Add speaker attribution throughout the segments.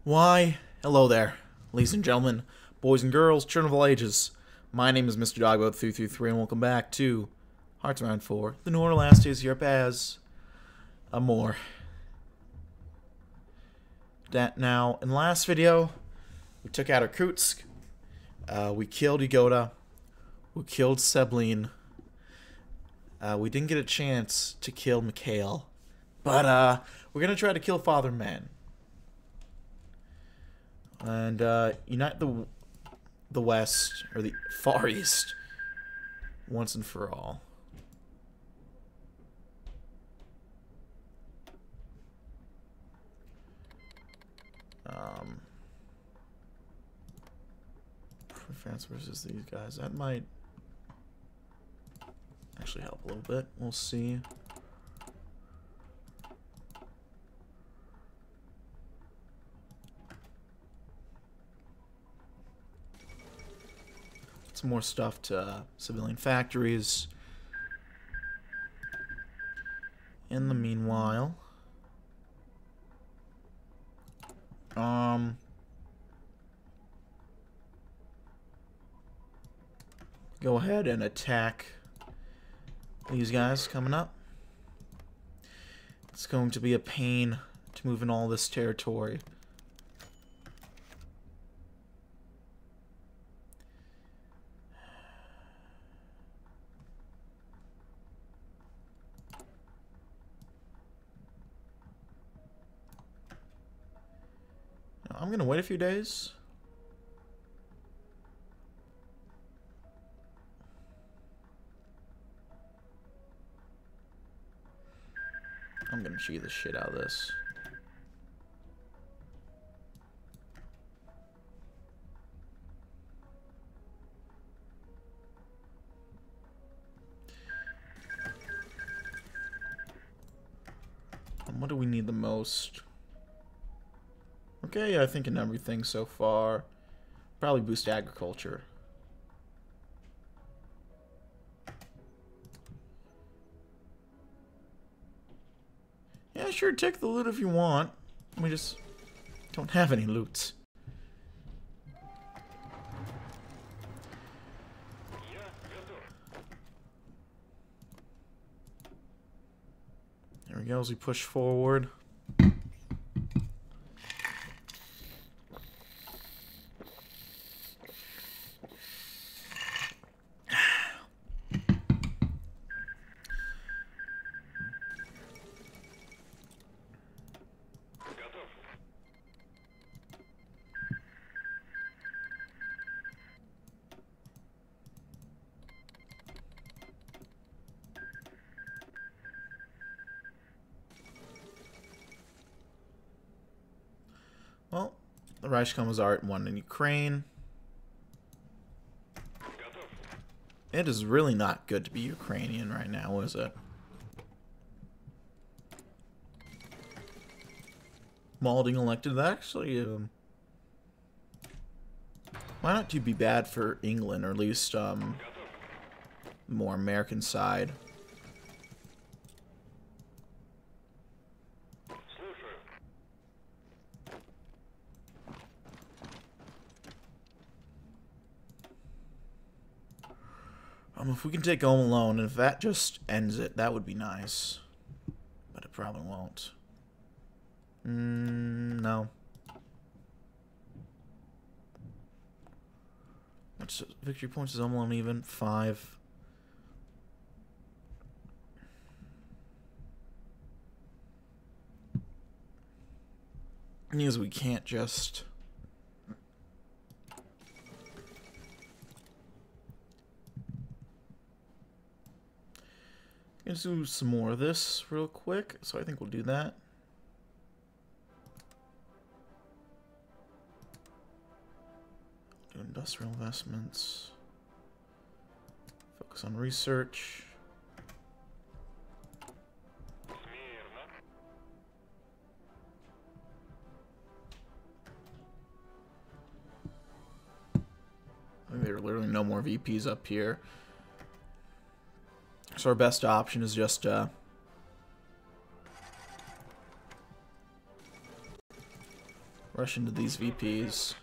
Speaker 1: Why, hello there, ladies and gentlemen, boys and girls, children of all ages. My name is Mr. Dogboat333, and welcome back to Hearts Around 4, the new last is here as Amur. Now, in the last video, we took out Irkutsk, we killed Yagoda, we killed Sebline, we didn't get a chance to kill Mikhail, but we're gonna try to kill Father Man. And unite the West, or the Far East, once and for all. France versus these guys, that might actually help a little bit. We'll see. Some more stuff to civilian factories. In the meanwhile, go ahead and attack these guys coming up. It's going to be a pain to move in all this territory. I'm gonna wait a few days. I'm gonna cheat the shit out of this. And what do we need the most? Okay, I think in everything so far. Probably boost agriculture. Yeah, sure, take the loot if you want. We just don't have any loot. There we go as we push forward. Well, the Reichskommissariat won in Ukraine. It is really not good to be Ukrainian right now, is it? Malding elected, that actually, why not to be bad for England, or at least, more American side? If we can take home alone, and if that just ends it, that would be nice. But it probably won't. No. What's victory points is home alone even? 5. Means we can't just... Let's do some more of this real quick, so I think we'll do that. Do industrial investments. Focus on research. I think there are literally no more VPs up here. So our best option is just rush into these VPs.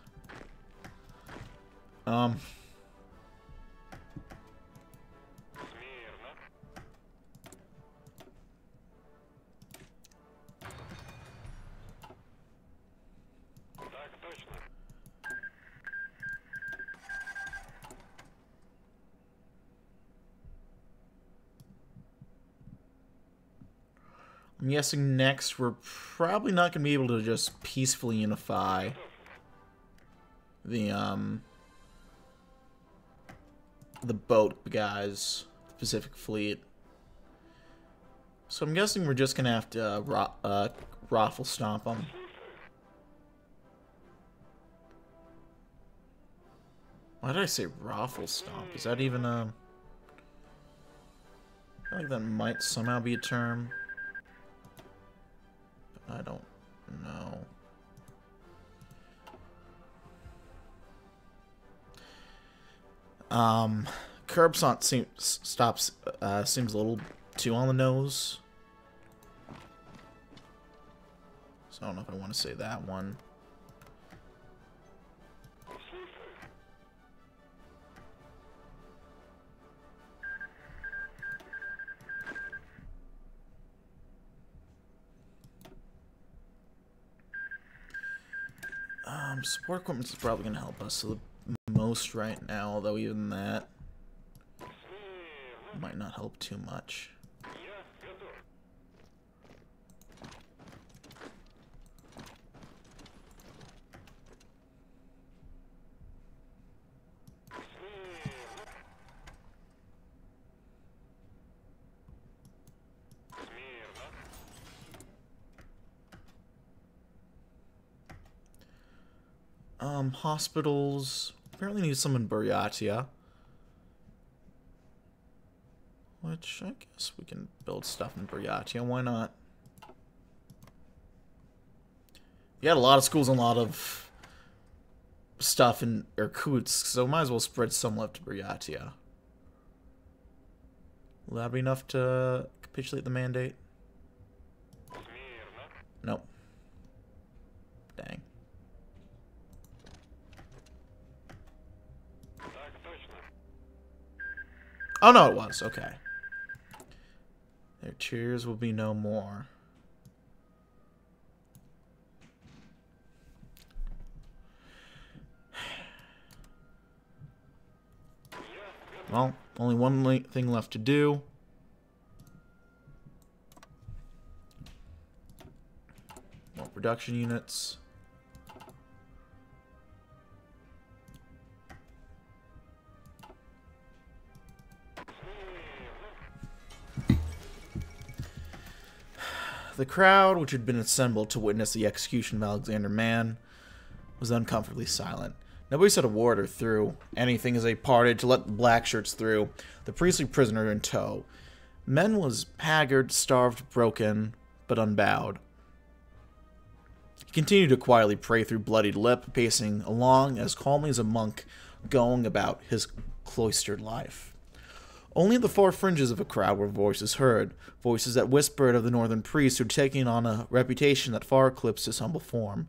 Speaker 1: I'm guessing next we're probably not going to be able to just peacefully unify the boat guys, the Pacific Fleet. So I'm guessing we're just going to have to raffle stomp them. Why did I say raffle stomp? Is that even a... I feel like that might somehow be a term. I don't know. Curb stomp seems a little too on the nose. So I don't know if I want to say that one. Support equipment is probably going to help us the most right now, although even that might not help too much. Hospitals. Apparently need some in Buryatia. Which, I guess we can build stuff in Buryatia. Why not? You had a lot of schools and a lot of stuff in Irkutsk, so might as well spread some left to Buryatia. Will that be enough to capitulate the mandate? Nope. Dang. Oh, no, it was. Okay. Their cheers will be no more. Well, only one thing left to do. More production units. The crowd, which had been assembled to witness the execution of Alexander Mann, was uncomfortably silent. Nobody said a word or threw anything as they parted to let the black shirts through, the priestly prisoner in tow. Mann was haggard, starved, broken, but unbowed. He continued to quietly pray through bloodied lip, pacing along as calmly as a monk going about his cloistered life. Only at the far fringes of a crowd were voices heard, voices that whispered of the northern priest who had taken on a reputation that far eclipsed his humble form.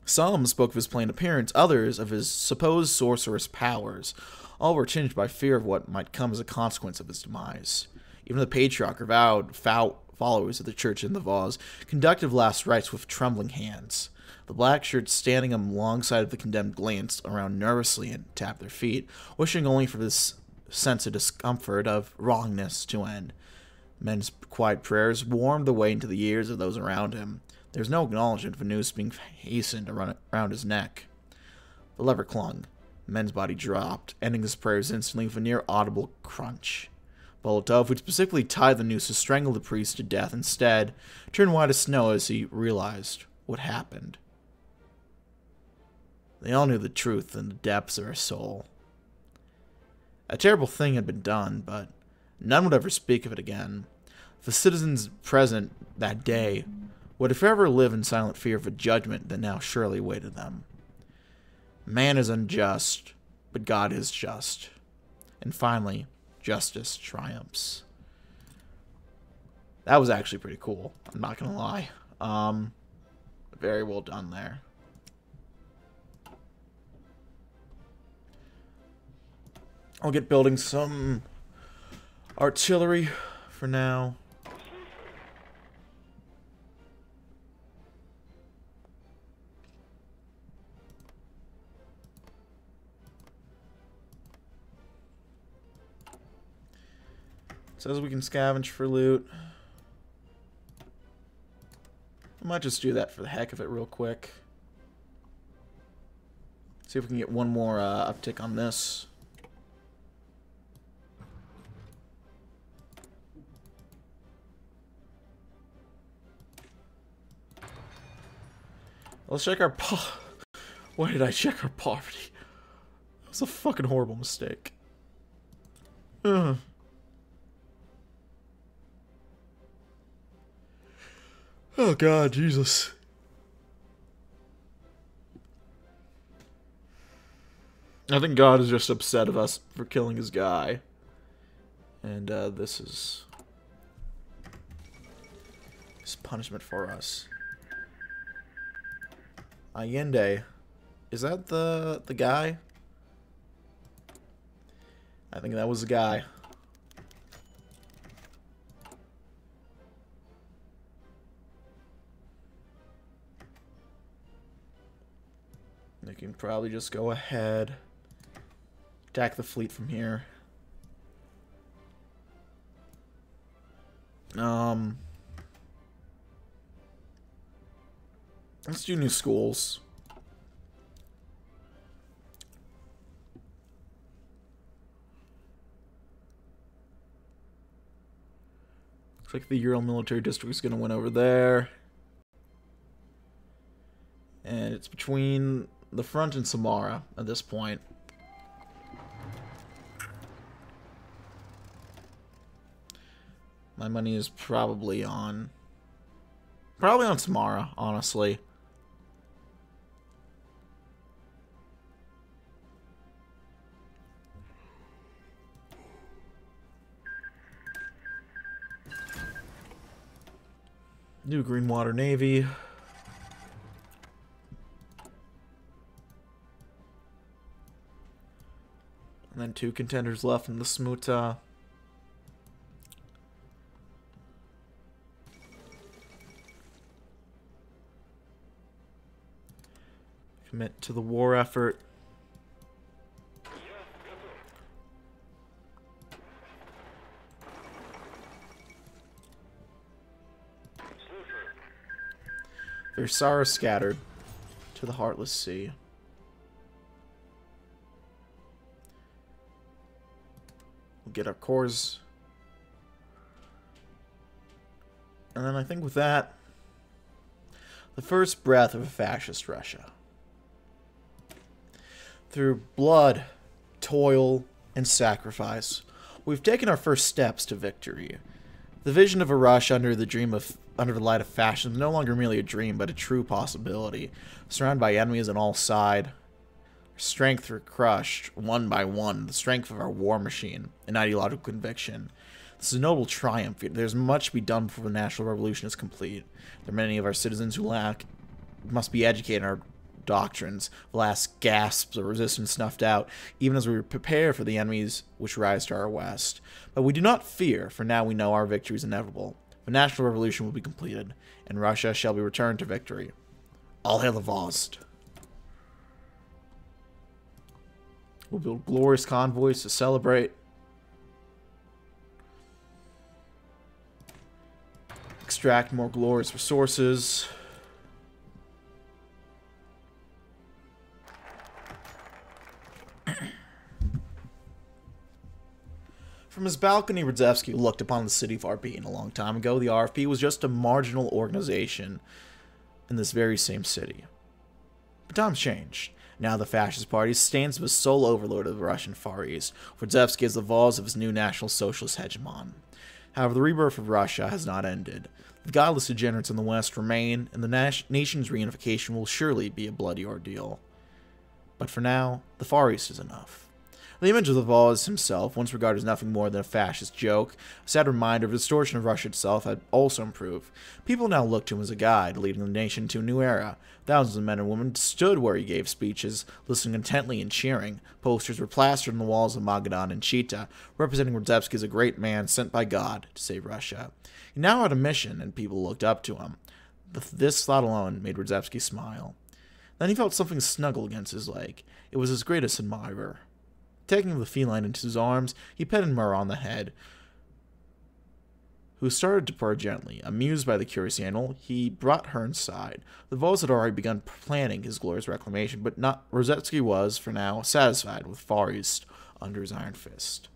Speaker 1: Some spoke of his plain appearance, others of his supposed sorcerous powers. All were tinged by fear of what might come as a consequence of his demise. Even the patriarch, avowed followers of the church in the vase, conducted last rites with trembling hands. The black shirts standing alongside of the condemned glanced around nervously and tapped their feet, wishing only for this sense of discomfort, of wrongness, to end. Men's quiet prayers warmed the way into the ears of those around him. There was no acknowledgement of a noose being hastened around his neck. The lever clung. Men's body dropped, ending his prayers instantly with a near-audible crunch. Bolotov, who specifically tied the noose to strangle the priest to death instead, turned white as snow as he realized what happened. They all knew the truth in the depths of her soul. A terrible thing had been done, but none would ever speak of it again. The citizens present that day would forever live in silent fear of a judgment that now surely awaited them. Man is unjust, but God is just. And finally, justice triumphs. That was actually pretty cool. I'm not gonna lie. Very well done there. I'll get building some artillery for now. It says we can scavenge for loot. I might just do that for the heck of it real quick. See if we can get one more uptick on this. Let's check our Why did I check our poverty? That was a fucking horrible mistake. Ugh. Oh God, Jesus. I think God is just upset of us for killing his guy. And this is punishment for us. Allende. Is that the guy? I think that was the guy. They can probably just go ahead. Attack the fleet from here. Let's do new schools. Looks like the Ural military district is going to win over there. And it's between the front and Samara at this point. My money is probably on Samara, honestly. New Greenwater Navy. And then 2 contenders left in the Smuta. Commit to the war effort. Versara scattered to the Heartless Sea. We'll get our cores. And then I think with that, the first breath of a fascist Russia. Through blood, toil, and sacrifice, we've taken our first steps to victory. The vision of a Russia under the light of fascism is no longer merely a dream, but a true possibility. Surrounded by enemies on all sides, our strength were crushed, one by one, the strength of our war machine, and ideological conviction. This is a noble triumph. There's much to be done before the national revolution is complete. There are many of our citizens who must be educated in our doctrines, the last gasps of resistance snuffed out, even as we prepare for the enemies which rise to our west. But we do not fear, for now we know our victory is inevitable. The national revolution will be completed, and Russia shall be returned to victory. All hail the Vost. We'll build glorious convoys to celebrate. Extract more glorious resources. From his balcony, Radzevsky looked upon the city of Arpine a long time ago. The RFP was just a marginal organization in this very same city. But times changed. Now the Fascist Party stands as sole overlord of the Russian Far East. Radzevsky is the vase of his new National Socialist hegemon. However, the rebirth of Russia has not ended. The godless degenerates in the West remain, and the nation's reunification will surely be a bloody ordeal. But for now, the Far East is enough. The image of the Vaz himself, once regarded as nothing more than a fascist joke, a sad reminder of the distortion of Russia itself, had also improved. People now looked to him as a guide, leading the nation to a new era. Thousands of men and women stood where he gave speeches, listening intently and cheering. Posters were plastered on the walls of Magadan and Chita, representing Radzevsky as a great man sent by God to save Russia. He now had a mission, and people looked up to him. This thought alone made Radzevsky smile. Then he felt something snuggle against his leg. It was his greatest admirer. Taking the feline into his arms, he petted Amur on the head, who started to purr gently. Amused by the curious animal, he brought her inside. The Vaz had already begun planning his glorious reclamation, but Radzevsky was, for now, satisfied with Far East under his iron fist.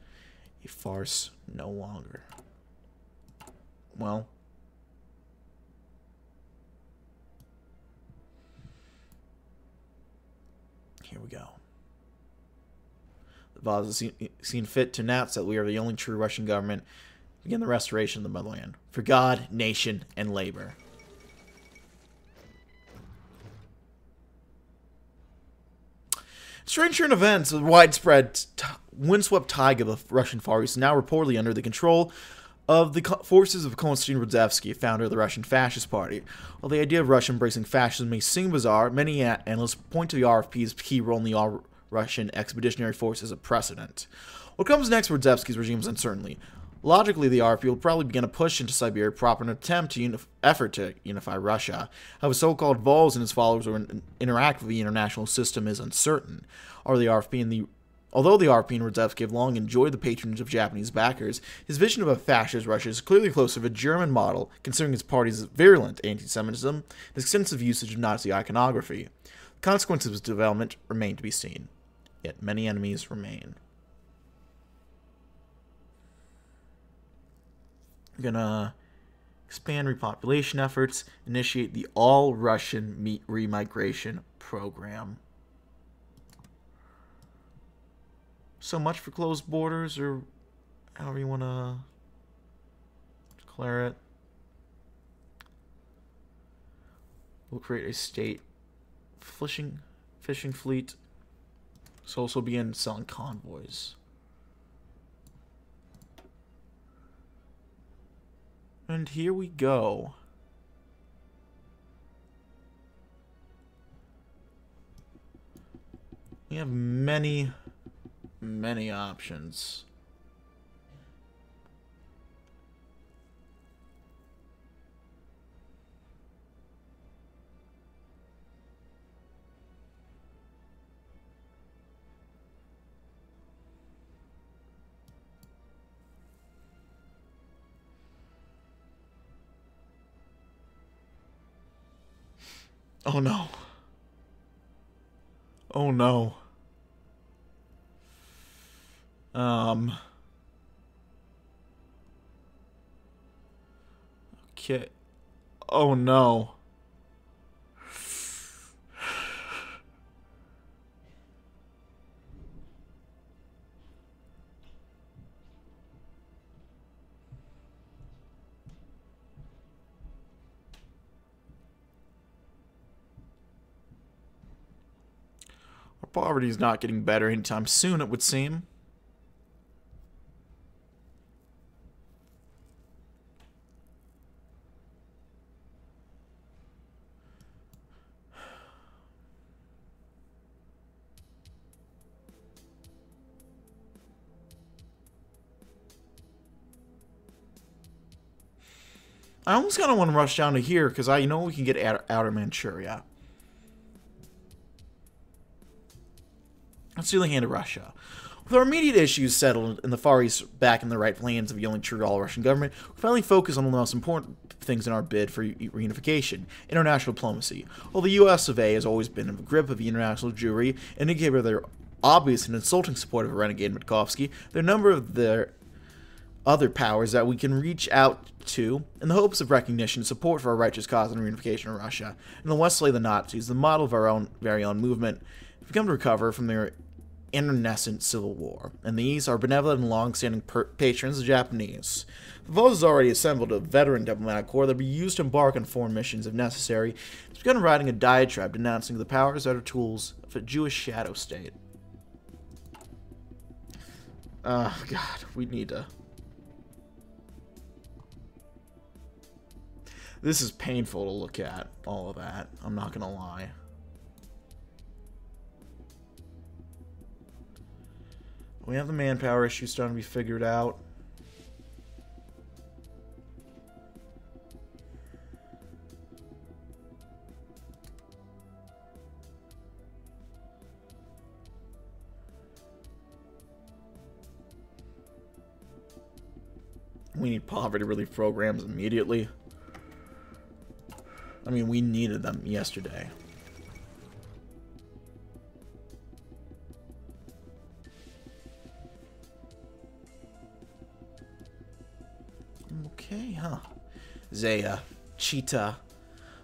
Speaker 1: A farce no longer. Well, here we go. The Vaz has seen fit to announce that we are the only true Russian government to begin the restoration of the motherland. For God, nation, and labor. Strange turn events, a widespread windswept tide of the Russian Far East, now reportedly under the control of the forces of Konstantin Radzevsky, founder of the Russian Fascist Party. While the idea of Russia embracing fascism may seem bizarre, many analysts point to the RFP's key role in the All-Russian Expeditionary Force as a precedent. What comes next for Radzevsky's regime is uncertainty. Logically, the RFP will probably begin a push into Siberia proper in an attempt to effort to unify Russia. How the so-called Vaz and his followers will interact with the international system is uncertain. Although the RFP and Radzevsky have long enjoyed the patronage of Japanese backers, his vision of a fascist Russia is clearly closer to a German model, considering his party's virulent anti-Semitism and extensive usage of Nazi iconography. The consequences of his development remain to be seen, yet many enemies remain. I'm gonna expand repopulation efforts, initiate the all-Russian remigration program. So much for closed borders, or however you want to declare it. We'll create a state fishing fleet. So also begin selling convoys. And here we go. We have many options. Oh no. Oh no. Okay. Oh no. Our poverty is not getting better anytime soon, it would seem. I almost kind of want to rush down to here because I know we can get outer Manchuria. Let's do the hand of Russia. With our immediate issues settled in the Far East back in the right hands of the only true all-Russian government, we finally focus on the most important things in our bid for reunification: international diplomacy. While the U.S. of A. has always been in the grip of the international Jewry, indicating by their obvious and insulting support of renegade Mitkovsky, there are a number of their other powers that we can reach out to in the hopes of recognition and support for our righteous cause and reunification of Russia. In the West lay the Nazis, the model of our very own movement, have begun to recover from their internecine civil war, and these are benevolent and long-standing patrons, the Japanese. The Vaz has already assembled a veteran diplomatic corps that will be used to embark on foreign missions if necessary. It's begun writing a diatribe denouncing the powers that are tools of a Jewish shadow state. Oh, God. We need to... This is painful to look at, all of that. I'm not gonna lie. We have the manpower issue starting to be figured out. We need poverty relief programs immediately. I mean, we needed them yesterday. Okay, huh. Zaya, Cheetah,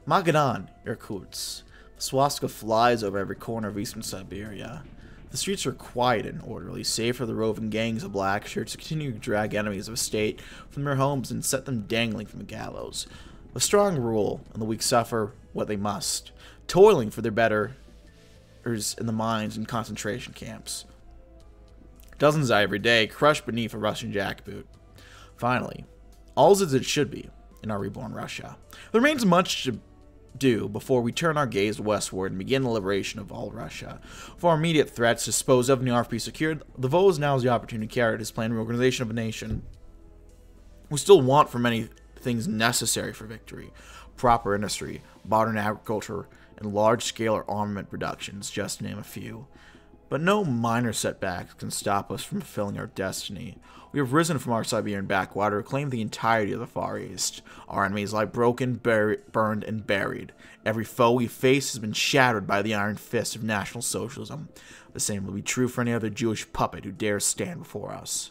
Speaker 1: Magadan, Irkutsk. Swastika flies over every corner of eastern Siberia. The streets are quiet and orderly, save for the roving gangs of black shirts who continue to drag enemies of a state from their homes and set them dangling from the gallows. The strong rule, and the weak suffer what they must, toiling for their betters in the mines and concentration camps. Dozens die every day, crushed beneath a Russian jackboot. Finally, all's as it should be in our reborn Russia. There remains much to do before we turn our gaze westward and begin the liberation of all Russia. For our immediate threats disposed of and the RFP secured, the Voz now has the opportunity to carry out his planned reorganization of a nation. We still want for many things necessary for victory: proper industry, modern agriculture, and large-scale armament productions, just to name a few. But no minor setbacks can stop us from fulfilling our destiny. We have risen from our Siberian backwater to claim the entirety of the Far East. Our enemies lie broken, burned, and buried. Every foe we face has been shattered by the iron fist of National Socialism. The same will be true for any other Jewish puppet who dares stand before us.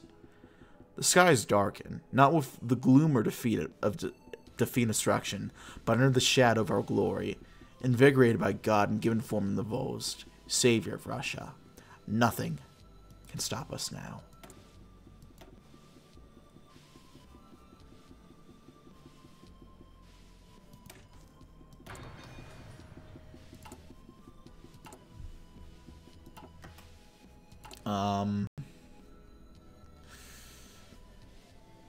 Speaker 1: The skies darken, not with the gloom or defeat and destruction, but under the shadow of our glory, invigorated by God and given form in the Voz, Savior of Russia. Nothing can stop us now.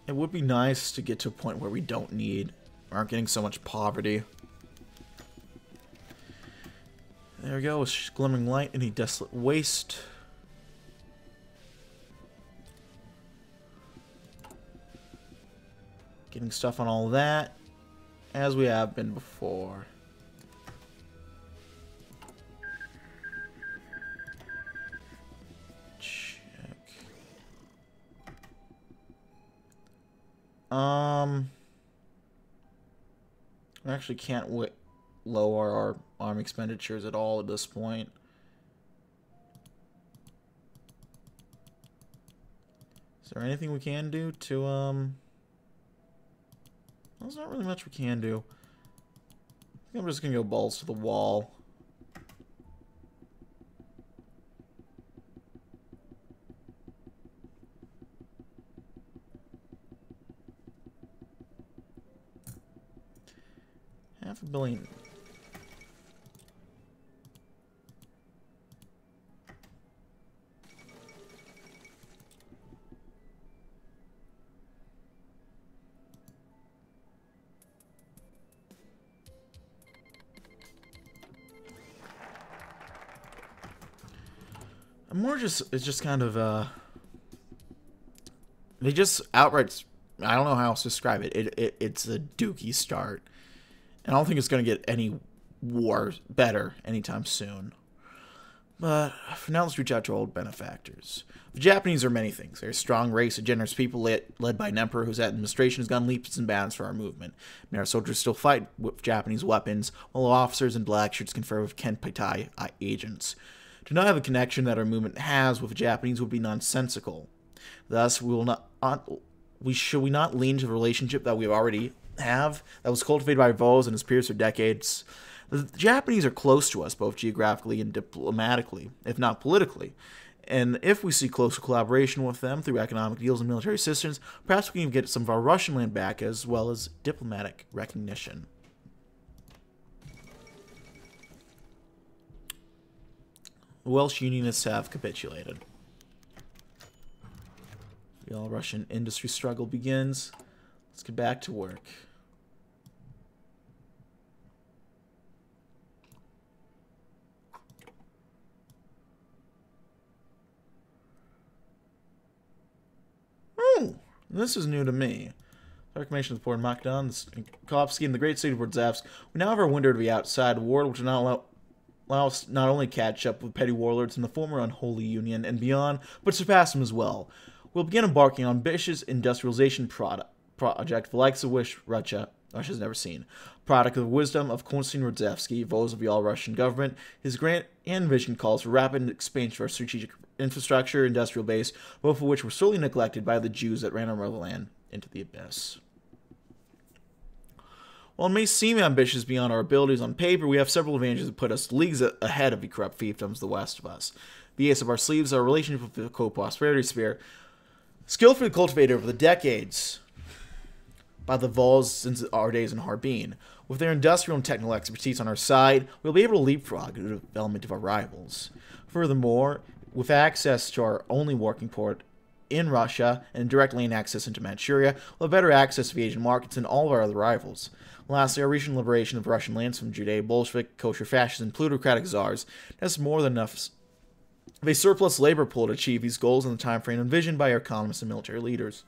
Speaker 1: It would be nice to get to a point where we aren't getting so much poverty. There we go, a glimmering light, any desolate waste. Getting stuff on all that, as we have been before. We actually can't lower our army expenditures at all at this point. Is there anything we can do to, well, there's not really much we can do. I think I'm just gonna go balls to the wall. $500 million. Amur it's just kind of, they just outright, I don't know how else to describe it. It's a dookie start. And I don't think it's going to get any better anytime soon. But for now, let's reach out to our old benefactors. The Japanese are many things. They're a strong race of generous people led by an emperor whose administration has gone leaps and bounds for our movement. And our soldiers still fight with Japanese weapons, while officers in black shirts confer with Kenpeitai agents. To not have a connection that our movement has with the Japanese would be nonsensical. Thus, should we not lean to the relationship that we already have, that was cultivated by Voz and his peers for decades? The Japanese are close to us, both geographically and diplomatically, if not politically. And if we see closer collaboration with them through economic deals and military assistance, perhaps we can get some of our Russian land back as well as diplomatic recognition. The Welsh Unionists have capitulated. The all-Russian industry struggle begins. Let's get back to work. Oh, this is new to me. Reclamation of the port of Makdan, Kovsky, and the great city of Rdzavsk. We now have our window to the outside world, which will not allow us not only catch up with petty warlords in the former unholy union and beyond, but surpass them as well. We'll begin embarking on ambitious industrialization project, the likes of which Russia's never seen. Product of the wisdom of Konstantin Rdzavsky, votes of the all-Russian government, his grant and vision calls for rapid expansion of our strategic infrastructure, industrial base, both of which were sorely neglected by the Jews that ran our motherland into the abyss. While it may seem ambitious beyond our abilities on paper, we have several advantages that put us leagues ahead of the corrupt fiefdoms the west of us. The ace of our sleeves, our relationship with the co-prosperity sphere, skillfully cultivated over the decades by the Vols since our days in Harbin. With their industrial and technical expertise on our side, we'll be able to leapfrog the development of our rivals. Furthermore, with access to our only working port in Russia and direct lane access into Manchuria, we'll have better access to the Asian markets than all of our other rivals. Lastly, our recent liberation of Russian lands from Judeo Bolshevik, kosher fascists, and plutocratic czars has more than enough of a surplus labor pool to achieve these goals in the time frame envisioned by our economists and military leaders.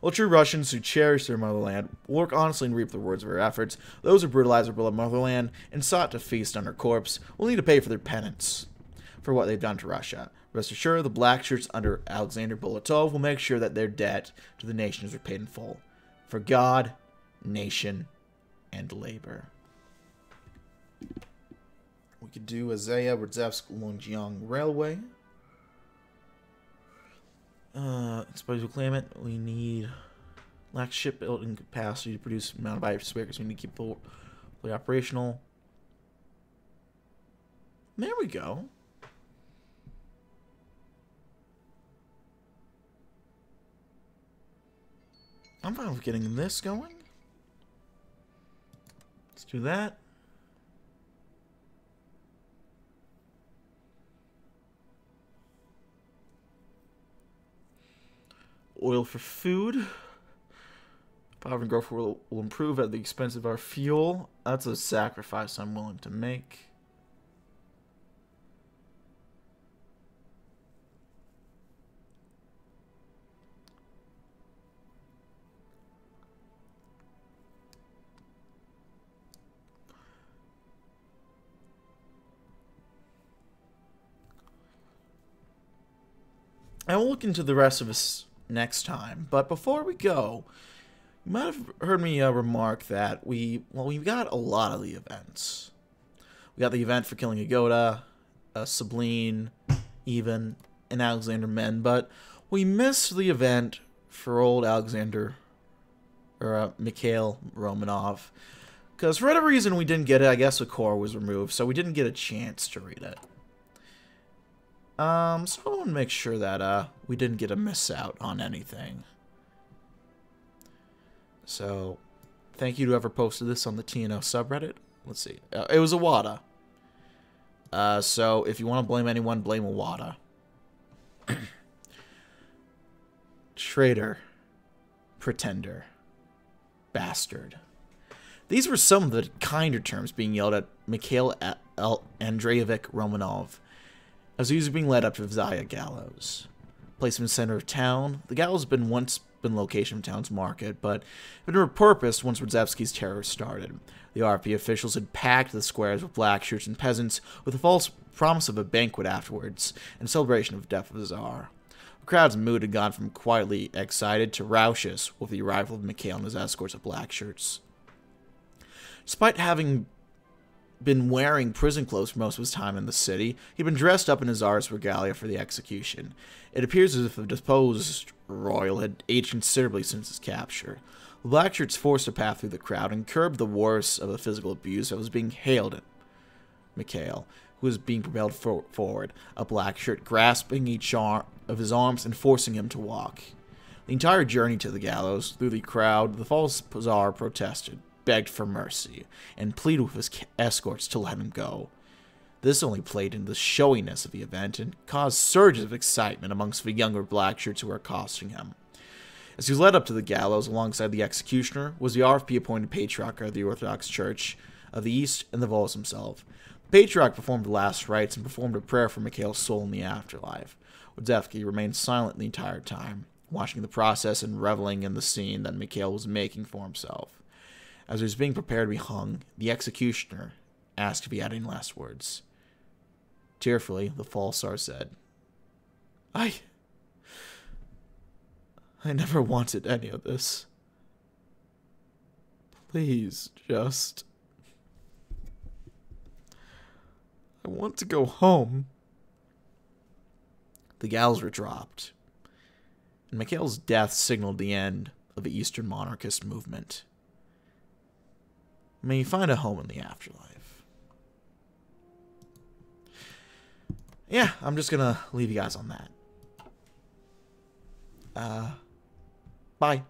Speaker 1: While true Russians who cherish their motherland work honestly and reap the rewards of their efforts, those who brutalize their beloved motherland and sought to feast on their corpse will need to pay for their penance for what they've done to Russia. Rest assured, the black shirts under Alexander Bolotov will make sure that their debt to the nation is repaid in full. For God, nation, and labor. We could do Azaya Rdzavsk-Longjiang Railway. Suppose we'll claim it. We need lack shipbuilding capacity to produce the amount of items because we need to keep fully operational. There we go. I'm fine with getting this going. Let's do that. Oil for food. Power and growth will improve at the expense of our fuel. That's a sacrifice I'm willing to make. I will look into the rest of this next time, but before we go, you might have heard me remark that we got a lot of the events. We got the event for killing Yagoda, Sabline, even, and Alexander Men, but we missed the event for old Alexander, or Mikhail Romanov, because for whatever reason we didn't get it. I guess the core was removed, so we didn't get a chance to read it. So I want to make sure that we didn't get a miss out on anything. So, thank you to whoever posted this on the TNO subreddit. Let's see. It was Awada. So, if you want to blame anyone, blame Awada. Traitor. Pretender. Bastard. These were some of the kinder terms being yelled at Mikhail Andreevich Romanov as he was being led up to the Zaya Gallows. Placed in the center of town, the gallows had once been location of town's market, but had been repurposed once Rdzavsky's terror started. The RP officials had packed the squares with black shirts and peasants with the false promise of a banquet afterwards in celebration of the death of the Tsar. The crowd's mood had gone from quietly excited to raucous with the arrival of Mikhail and his escorts of black shirts. Despite having been wearing prison clothes for most of his time in the city, he'd been dressed up in his Tsar's regalia for the execution. It appears as if the deposed royal had aged considerably since his capture. The black shirts forced a path through the crowd and curbed the worst of the physical abuse that was being hailed at Mikhail, who was being propelled forward, a black shirt grasping each arm of his arms and forcing him to walk. The entire journey to the gallows, through the crowd, the false Tsar protested, begged for mercy, and pleaded with his escorts to let him go. This only played into the showiness of the event and caused surges of excitement amongst the younger black shirts who were accosting him. As he led up to the gallows alongside the executioner was the RFP-appointed patriarch of the Orthodox Church of the East and the Vols himself. The patriarch performed the last rites and performed a prayer for Mikhail's soul in the afterlife. Odzevsky remained silent the entire time, watching the process and reveling in the scene that Mikhail was making for himself. As he was being prepared to be hung, the executioner asked if he had any last words. Tearfully, the false Tsar said, I never wanted any of this. Please, just... I want to go home. The gallows were dropped, and Mikhail's death signaled the end of the Eastern monarchist movement. May you find a home in the afterlife. Yeah, I'm just gonna leave you guys on that. Bye.